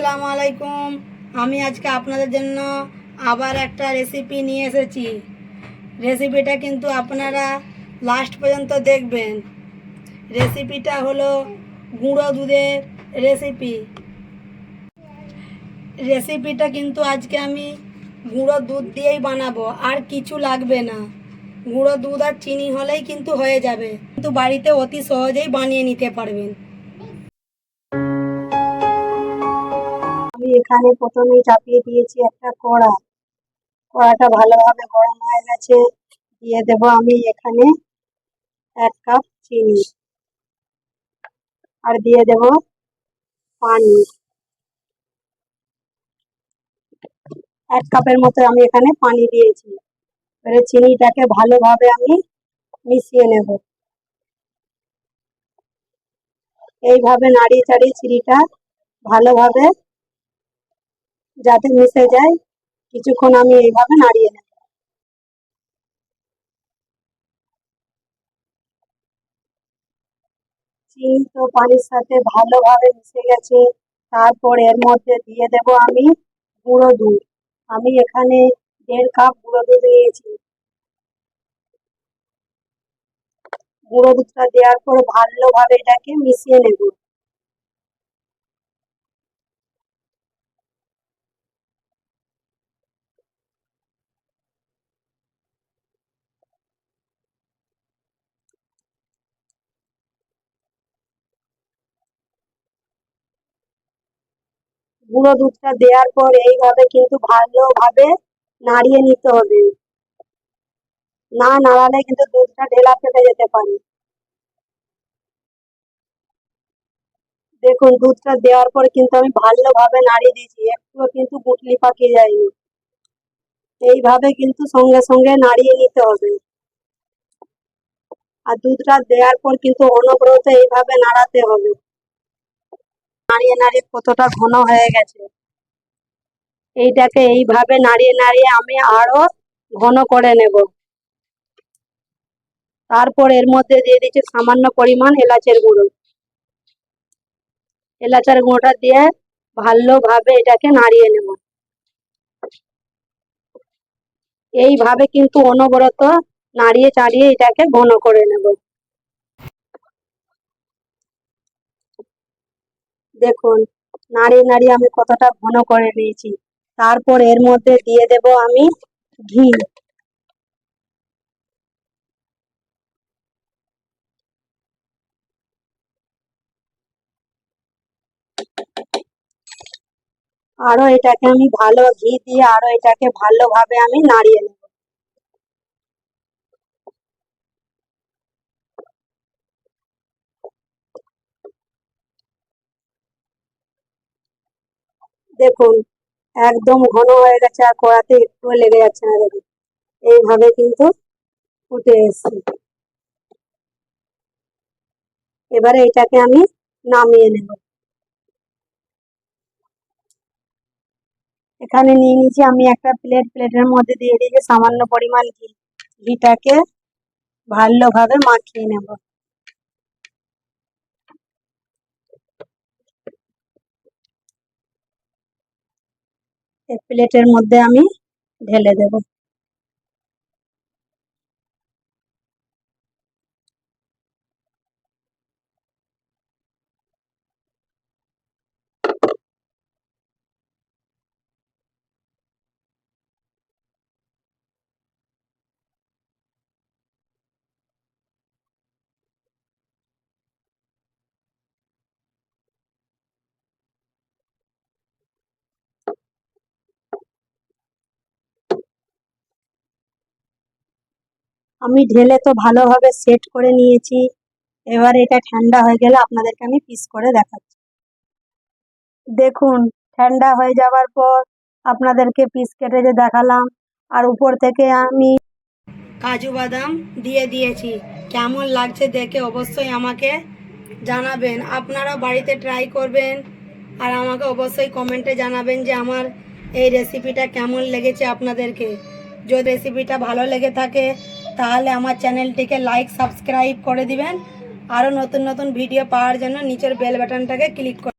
আসসালামু আলাইকুম। আমি আজকে আপনাদের জন্য আবার একটা রেসিপি নিয়ে এসেছি। রেসিপিটা কিন্তু আপনারা লাস্ট পর্যন্ত দেখবেন। রেসিপিটা হলো গুঁড়ো দুধের রেসিপি। রেসিপিটা কিন্তু আজকে আমি গুঁড়ো দুধ দিয়েই বানাবো, আর কিছু লাগবে না। গুঁড়ো দুধ আর চিনি হলেই কিন্তু হয়ে যাবে, কিন্তু বাড়িতে অতি সহজেই বানিয়ে নিতে পারবেন। আমি এখানে প্রথমেই চাপিয়ে দিয়েছি একটা কড়া। কড়াটা ভালোভাবে গরম হয়ে গেছে। দিয়ে দেব আমি এখানে 1 কাপ চিনি, আর দিয়ে দেব পানি। 1 কাপের মতো আমি এখানে পানি দিয়েছি। এবারে চিনিটাকে ভালোভাবে আমি মিশিয়ে নেব। এইভাবে নাড়িয়ে চাড়িয়ে চিনিটা ভালোভাবে যাতে মিশে যায়, কিছুক্ষণ আমি এইভাবে নাড়িয়ে নেব। চিনি তো পানির সাথে ভালোভাবে মিশে গেছে। তারপর এর মধ্যে দিয়ে দেব আমি গুঁড়ো দুধ। আমি এখানে 1.5 কাপ গুঁড়ো দুধ নিয়েছি। গুঁড়ো দুধটা দেওয়ার পর ভালোভাবে এটাকে মিশিয়ে নেব। গুঁড়ো দুধটা দেওয়ার পর এইভাবে কিন্তু ভালোভাবে নাড়িয়ে নিতে হবে। না নাড়ালে কিন্তু দুধটা ঢেলা ফেটে যেতে পারে। দেখুন, দুধটা দেওয়ার পর কিন্তু আমি ভালোভাবে নাড়িয়ে দিয়েছি, একটুও কিন্তু গুটলি পাকিয়ে যায়নি। এইভাবে কিন্তু সঙ্গে সঙ্গে নাড়িয়ে নিতে হবে। আর দুধটা দেওয়ার পর কিন্তু অনবরত এইভাবে নাড়াতে হবে। নাড়িয়ে নাড়িয়ে কতটা ঘন হয়ে গেছে। এইটাকে এইভাবে নাড়িয়ে নাড়িয়ে আমি আরো ঘন করে নেব। তারপর এর মধ্যে দিয়ে দিচ্ছি সামান্য পরিমাণ এলাচের গুঁড়ো। এলাচের গুঁড়োটা দিয়ে ভালোভাবে এটাকে নাড়িয়ে নেব। এইভাবে কিন্তু অনবরত নাড়িয়ে চাড়িয়ে এটাকে ঘন করে নেব। দেখুন, নাড়িয়ে নাড়িয়ে আমি কতটা ঘন করে নিয়েছি। তারপর এর মধ্যে দিয়ে দেব আমি ঘি। আরো এটাকে আমি ভালো ঘি দিয়ে আরো এটাকে ভালোভাবে আমি নাড়িয়ে নেব। দেখুন, একদম ঘন হয়ে গেছে, আর কড়াতে একটুও লেগে যাচ্ছে না। দেখুন, এইভাবে কিন্তু ফুটে এসছে। এবারে এটাকে আমি নামিয়ে নেব। এখানে নিয়ে নিয়েছি আমি একটা প্লেট। প্লেটের মধ্যে দিয়ে দিয়েছি সামান্য পরিমাণ ঘি। ঘিটাকে ভালোভাবে মাখিয়ে নেব। এই প্লেটের মধ্যে আমি ঢেলে দেব। আমি ঢেলে তো ভালোভাবে সেট করে নিয়েছি। এবার এটা ঠান্ডা হয়ে গেলে আপনাদেরকে আমি পিস করে দেখাচ্ছি। দেখুন, ঠান্ডা হয়ে যাওয়ার পর আপনাদেরকে পিস কেটে যে দেখালাম, আর উপর থেকে আমি কাজু বাদাম দিয়ে দিয়েছি। কেমন লাগছে দেখে অবশ্যই আমাকে জানাবেন। আপনারাও বাড়িতে ট্রাই করবেন, আর আমাকে অবশ্যই কমেন্টে জানাবেন যে আমার এই রেসিপিটা কেমন লেগেছে আপনাদেরকে। যদি রেসিপিটা ভালো লেগে থাকে তাহলে আমার চ্যানেলটিকে লাইক সাবস্ক্রাইব করে দিবেন। আরও নতুন নতুন ভিডিও পাওয়ার জন্য নিচের বেল বাটনটাকে ক্লিক করুন।